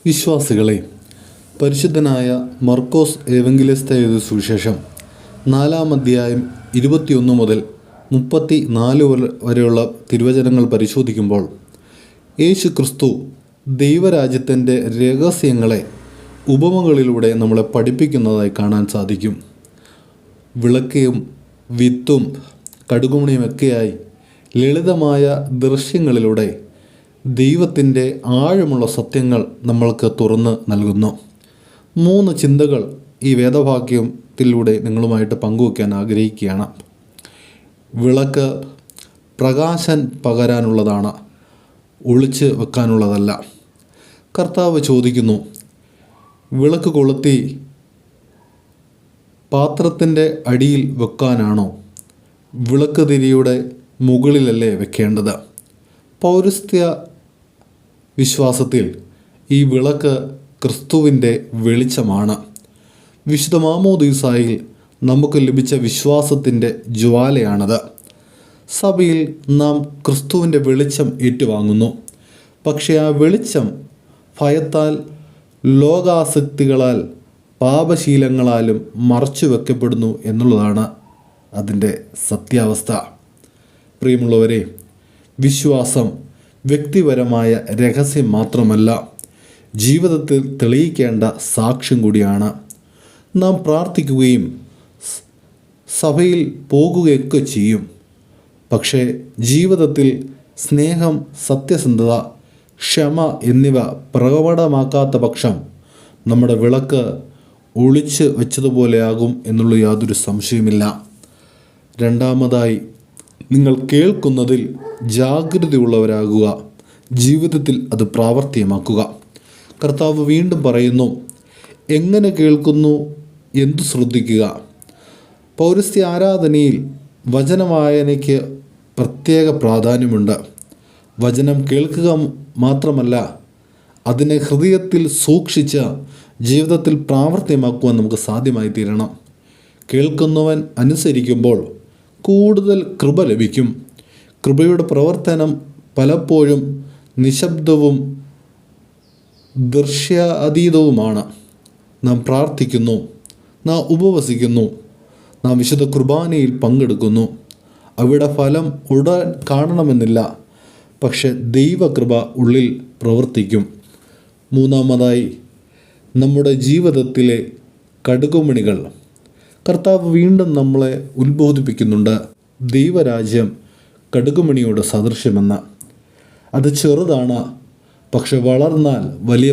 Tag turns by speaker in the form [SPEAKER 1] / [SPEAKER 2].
[SPEAKER 1] വിശ്വാസികളെ, പരിശുദ്ധനായ മർക്കോസ് ഏവങ്കലിസ്ത എഴുതിയ സുവിശേഷം 4-ാം അധ്യായം 21 മുതൽ 34 വരെയുള്ള തിരുവചനങ്ങൾ പരിശോധിക്കുമ്പോൾ യേശു ക്രിസ്തു ദൈവരാജ്യത്തിൻ്റെ രഹസ്യങ്ങളെ ഉപമകളിലൂടെ നമ്മളെ പഠിപ്പിക്കുന്നതായി കാണാൻ സാധിക്കും. വിളക്കയും വിത്തും കടുകുമണിയുമൊക്കെയായി ലളിതമായ ദൃശ്യങ്ങളിലൂടെ ദൈവത്തിൻ്റെ ആഴമുള്ള സത്യങ്ങൾ നമ്മൾക്ക് തുറന്ന് നൽകുന്നു. 3 ചിന്തകൾ ഈ വേദവാക്യത്തിലൂടെ നിങ്ങളുമായിട്ട് പങ്കുവയ്ക്കാൻ ആഗ്രഹിക്കുകയാണ്. വിളക്ക് പ്രകാശം പകരാനുള്ളതാണ്, ഒളിച്ച് വെക്കാനുള്ളതല്ല. കർത്താവ് ചോദിക്കുന്നു, വിളക്ക് കൊളുത്തി പാത്രത്തിൻ്റെ അടിയിൽ വെക്കാനാണോ? വിളക്ക് തിരിയുടെ മുകളിലല്ലേ വെക്കേണ്ടത്? പൗരസ്ത്യ വിശ്വാസത്തിൽ ഈ വിളക്ക് ക്രിസ്തുവിൻ്റെ വെളിച്ചമാണ്. വിശുദ്ധ മാമോദീസായിൽ നമുക്ക് ലഭിച്ച വിശ്വാസത്തിൻ്റെ ജ്വാലയാണത്. സഭയിൽ നാം ക്രിസ്തുവിൻ്റെ വെളിച്ചം ഏറ്റുവാങ്ങുന്നു. പക്ഷേ ആ വെളിച്ചം ഭയത്താൽ, ലോകാസക്തികളാൽ, പാപശീലങ്ങളാലും മറച്ചു വെക്കപ്പെടുന്നു എന്നുള്ളതാണ് അതിൻ്റെ സത്യാവസ്ഥ. പ്രിയമുള്ളവരെ, വിശ്വാസം വ്യക്തിപരമായ രഹസ്യം മാത്രമല്ല, ജീവിതത്തിൽ തെളിയിക്കേണ്ട സാക്ഷ്യം കൂടിയാണ്. നാം പ്രാർത്ഥിക്കുകയും സഭയിൽ പോകുകയൊക്കെ ചെയ്യും. പക്ഷേ ജീവിതത്തിൽ സ്നേഹം, സത്യസന്ധത, ക്ഷമ എന്നിവ പ്രകടമാക്കാത്ത പക്ഷം നമ്മുടെ വിളക്ക് ഒളിച്ച് വെച്ചതുപോലെയാകും എന്നുള്ള യാതൊരു സംശയമില്ല. രണ്ടാമതായി, നിങ്ങൾ കേൾക്കുന്നതിൽ ജാഗ്രതയുള്ളവരാകുക, ജീവിതത്തിൽ അത് പ്രാവർത്തികമാക്കുക. കർത്താവ് വീണ്ടും പറയുന്നു, എങ്ങനെ കേൾക്കുന്നു, എന്തു ശ്രദ്ധിക്കുക. പൗരസ്ത്യ ആരാധനയിൽ വചനവായനയ്ക്ക് പ്രത്യേക പ്രാധാന്യമുണ്ട്. വചനം കേൾക്കുക മാത്രമല്ല, അതിനെ ഹൃദയത്തിൽ സൂക്ഷിച്ച് ജീവിതത്തിൽ പ്രാവർത്തികമാക്കുവാൻ നമുക്ക് സാധ്യമായി തീരണം. കേൾക്കുന്നവൻ അനുസരിക്കുമ്പോൾ കൂടുതൽ കൃപ ലഭിക്കും. കൃപയുടെ പ്രവർത്തനം പലപ്പോഴും നിശബ്ദവും ദൃശ്യാതീതവുമാണ്. നാം പ്രാർത്ഥിക്കുന്നു, നാം ഉപവസിക്കുന്നു, നാം വിശുദ്ധ കുർബാനയിൽ പങ്കെടുക്കുന്നു. അവിടെ ഫലം ഉടൻ കാണണമെന്നില്ല, പക്ഷെ ദൈവകൃപ ഉള്ളിൽ പ്രവർത്തിക്കും. മൂന്നാമതായി, നമ്മുടെ ജീവിതത്തിലെ കടുകുമണികൾ. കർത്താവ് വീണ്ടും നമ്മളെ ഉത്ബോധിപ്പിക്കുന്നുണ്ട്. ദൈവരാജ്യം കടുകുമണിയോട് സദൃശ്യമെന്ന്. അത് ചെറുതാണ്, പക്ഷെ വളർന്നാൽ വലിയ